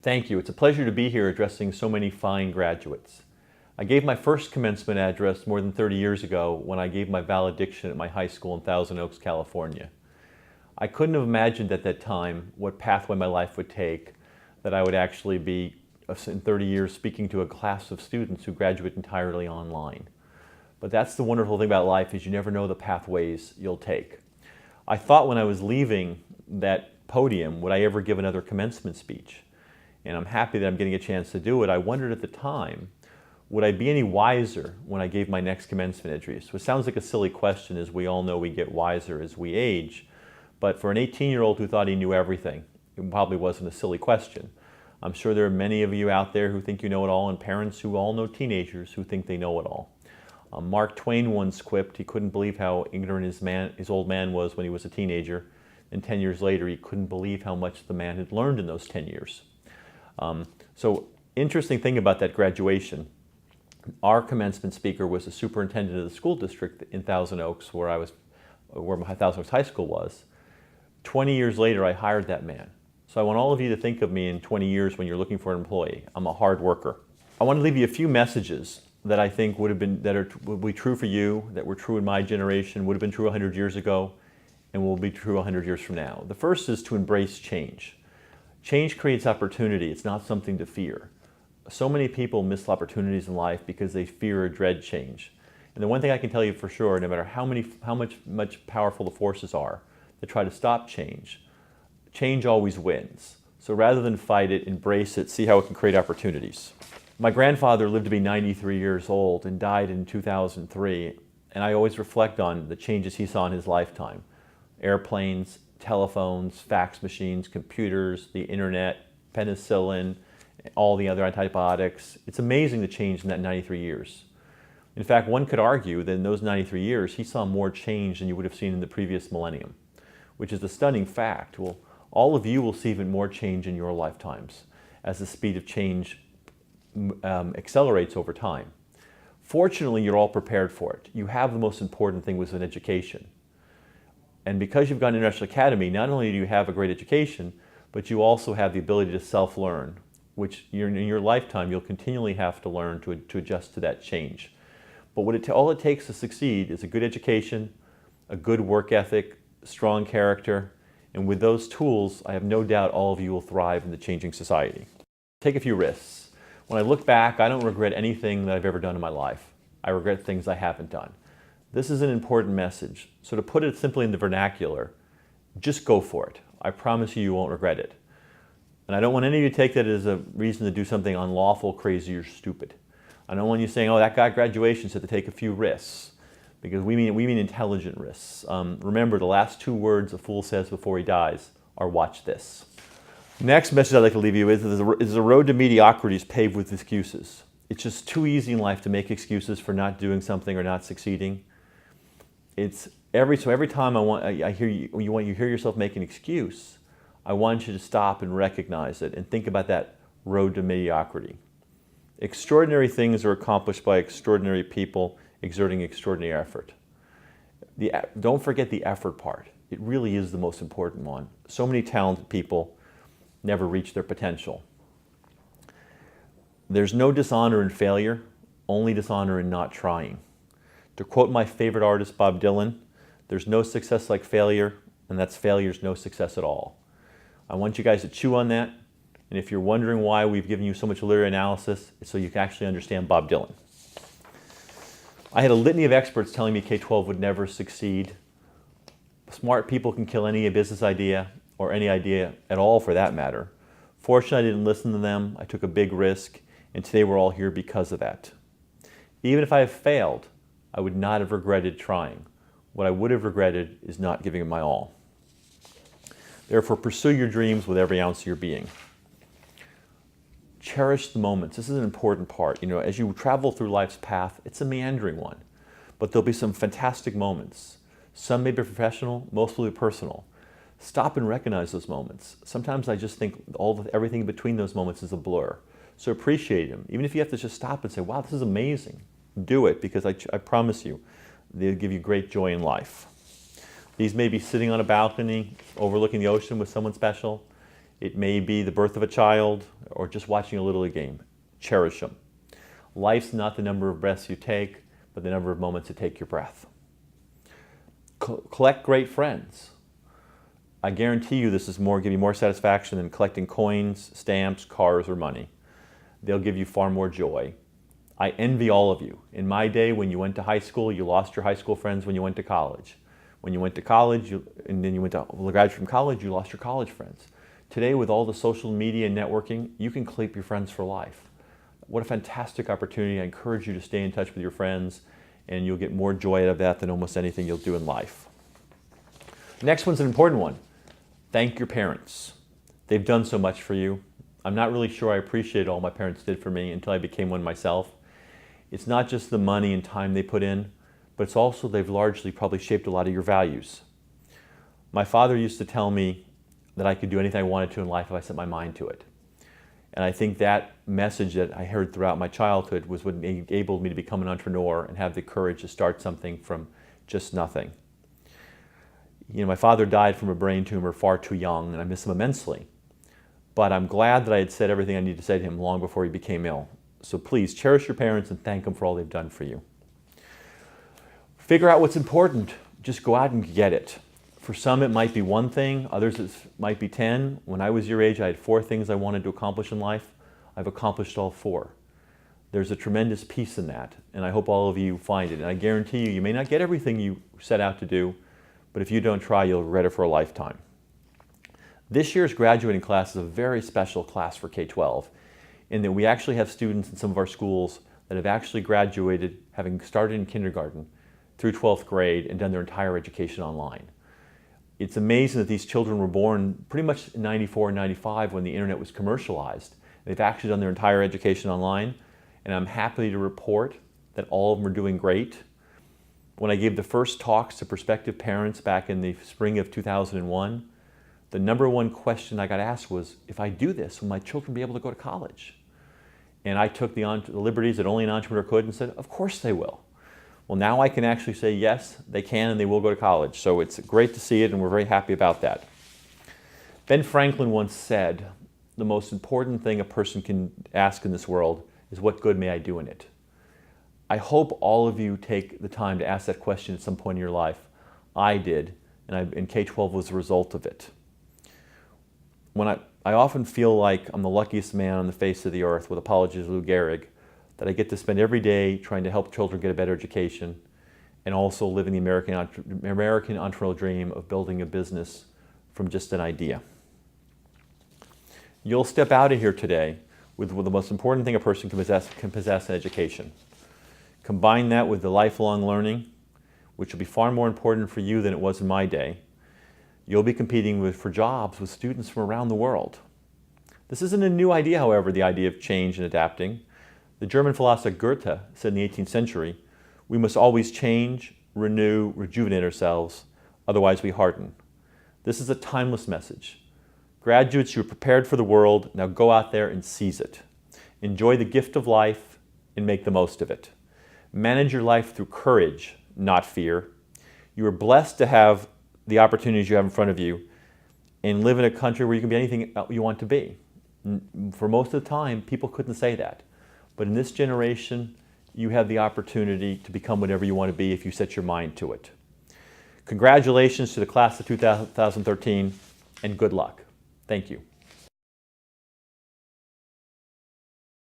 Thank you. It's a pleasure to be here addressing so many fine graduates. I gave my first commencement address more than 30 years ago when I gave my valediction at my high school in Thousand Oaks, California. I couldn't have imagined at that time what pathway my life would take, that I would actually be, in 30 years, speaking to a class of students who graduate entirely online. But that's the wonderful thing about life, is you never know the pathways you'll take. I thought when I was leaving that podium, would I ever give another commencement speech? And I'm happy that I'm getting a chance to do it. I wondered at the time, would I be any wiser when I gave my next commencement address? Which sounds like a silly question, as we all know we get wiser as we age. But for an 18-year-old who thought he knew everything, it probably wasn't a silly question. I'm sure there are many of you out there who think you know it all, and parents who all know teenagers who think they know it all. Mark Twain once quipped he couldn't believe how ignorant his old man was when he was a teenager, and 10 years later he couldn't believe how much the man had learned in those 10 years. So interesting thing about that graduation, our commencement speaker was the superintendent of the school district in Thousand Oaks, where my Thousand Oaks High School was. 20 years later, I hired that man. So I want all of you to think of me in 20 years when you're looking for an employee. I'm a hard worker. I want to leave you a few messages that I think would be true for you, that were true in my generation, would have been true 100 years ago, and will be true 100 years from now. The first is to embrace change. Change creates opportunity. It's not something to fear. So many people miss opportunities in life because they fear or dread change. And the one thing I can tell you for sure, no matter how much powerful the forces are that try to stop change, change always wins. So rather than fight it, embrace it, see how it can create opportunities. My grandfather lived to be 93 years old and died in 2003, and I always reflect on the changes he saw in his lifetime. Airplanes, telephones, fax machines, computers, the internet, penicillin, all the other antibiotics. It's amazing the change in that 93 years. In fact, one could argue that in those 93 years, he saw more change than you would have seen in the previous millennium, which is a stunning fact. Well, all of you will see even more change in your lifetimes as the speed of change accelerates over time. Fortunately, you're all prepared for it. You have the most important thing, was an education. And because you've gone to International Academy, not only do you have a great education, but you also have the ability to self-learn, which in your lifetime you'll continually have to learn to adjust to that change. But all it takes to succeed is a good education, a good work ethic, strong character, and with those tools, I have no doubt all of you will thrive in the changing society. Take a few risks. When I look back, I don't regret anything that I've ever done in my life. I regret things I haven't done. This is an important message. So to put it simply in the vernacular, just go for it. I promise you, you won't regret it. And I don't want any of you to take that as a reason to do something unlawful, crazy, or stupid. I don't want you saying, oh, that guy at graduation said to take a few risks, because we mean intelligent risks. Remember, the last two words a fool says before he dies are, watch this. Next message I'd like to leave you is the road to mediocrity is paved with excuses. It's just too easy in life to make excuses for not doing something or not succeeding. So every time you hear yourself make an excuse, I want you to stop and recognize it and think about that road to mediocrity. Extraordinary things are accomplished by extraordinary people exerting extraordinary effort. Don't forget the effort part. It really is the most important one. So many talented people never reach their potential. There's no dishonor in failure, only dishonor in not trying. To quote my favorite artist, Bob Dylan, there's no success like failure, and that's failure's no success at all. I want you guys to chew on that, and if you're wondering why we've given you so much literary analysis, it's so you can actually understand Bob Dylan. I had a litany of experts telling me K12 would never succeed. Smart people can kill any business idea, or any idea at all for that matter. Fortunately, I didn't listen to them. I took a big risk, and today we're all here because of that. Even if I have failed, I would not have regretted trying. What I would have regretted is not giving it my all. Therefore, pursue your dreams with every ounce of your being. Cherish the moments. This is an important part. You know, as you travel through life's path, it's a meandering one, but there'll be some fantastic moments. Some may be professional, most will be personal. Stop and recognize those moments. Sometimes I just think everything in between those moments is a blur. So appreciate them. Even if you have to just stop and say, wow, this is amazing. Do it, because I promise you, they'll give you great joy in life. These may be sitting on a balcony overlooking the ocean with someone special. It may be the birth of a child. or just watching a Little League game. Cherish them. Life's not the number of breaths you take, but the number of moments to take your breath. Collect great friends. I guarantee you this is give you more satisfaction than collecting coins, stamps, cars, or money. They'll give you far more joy. I envy all of you. In my day, when you went to high school, you lost your high school friends when you went to college. When you went to college, and then you went to graduate from college, you lost your college friends. Today, with all the social media and networking, you can keep your friends for life. What a fantastic opportunity. I encourage you to stay in touch with your friends, and you'll get more joy out of that than almost anything you'll do in life. Next one's an important one. Thank your parents. They've done so much for you. I'm not really sure I appreciated all my parents did for me until I became one myself. It's not just the money and time they put in, but it's also they've largely probably shaped a lot of your values. My father used to tell me that I could do anything I wanted to in life if I set my mind to it. And I think that message that I heard throughout my childhood was what enabled me to become an entrepreneur and have the courage to start something from just nothing. You know, my father died from a brain tumor far too young, and I miss him immensely. But I'm glad that I had said everything I needed to say to him long before he became ill. So please cherish your parents and thank them for all they've done for you. Figure out what's important. Just go out and get it. For some, it might be one thing. Others, it might be 10. When I was your age, I had 4 things I wanted to accomplish in life. I've accomplished all 4. There's a tremendous peace in that, and I hope all of you find it. And I guarantee you, you may not get everything you set out to do, but if you don't try, you'll regret it for a lifetime. This year's graduating class is a very special class for K12, in that we actually have students in some of our schools that have actually graduated, having started in kindergarten through 12th grade and done their entire education online. It's amazing that these children were born pretty much in 94 and 95 when the internet was commercialized. They've actually done their entire education online, and I'm happy to report that all of them are doing great. When I gave the first talks to prospective parents back in the spring of 2001, the number one question I got asked was, if I do this, will my children be able to go to college? And I took the liberties that only an entrepreneur could and said, of course they will. Well, now I can actually say, yes, they can and they will go to college. So it's great to see it, and we're very happy about that. Ben Franklin once said, the most important thing a person can ask in this world is, what good may I do in it? I hope all of you take the time to ask that question at some point in your life. I did, and K12 was the result of it. When I often feel like I'm the luckiest man on the face of the earth, with apologies to Lou Gehrig, that I get to spend every day trying to help children get a better education and also living the American entrepreneurial dream of building a business from just an idea. You'll step out of here today with the most important thing a person can possess in education. Combine that with the lifelong learning, which will be far more important for you than it was in my day. You'll be competing for jobs with students from around the world. This isn't a new idea, however, the idea of change and adapting. The German philosopher Goethe said in the 18th century, we must always change, renew, rejuvenate ourselves, otherwise we harden. This is a timeless message. Graduates, you're prepared for the world, now go out there and seize it. Enjoy the gift of life and make the most of it. Manage your life through courage, not fear. You are blessed to have the opportunities you have in front of you and live in a country where you can be anything you want to be. For most of the time, people couldn't say that. But in this generation, you have the opportunity to become whatever you want to be if you set your mind to it. Congratulations to the class of 2013, and good luck. Thank you.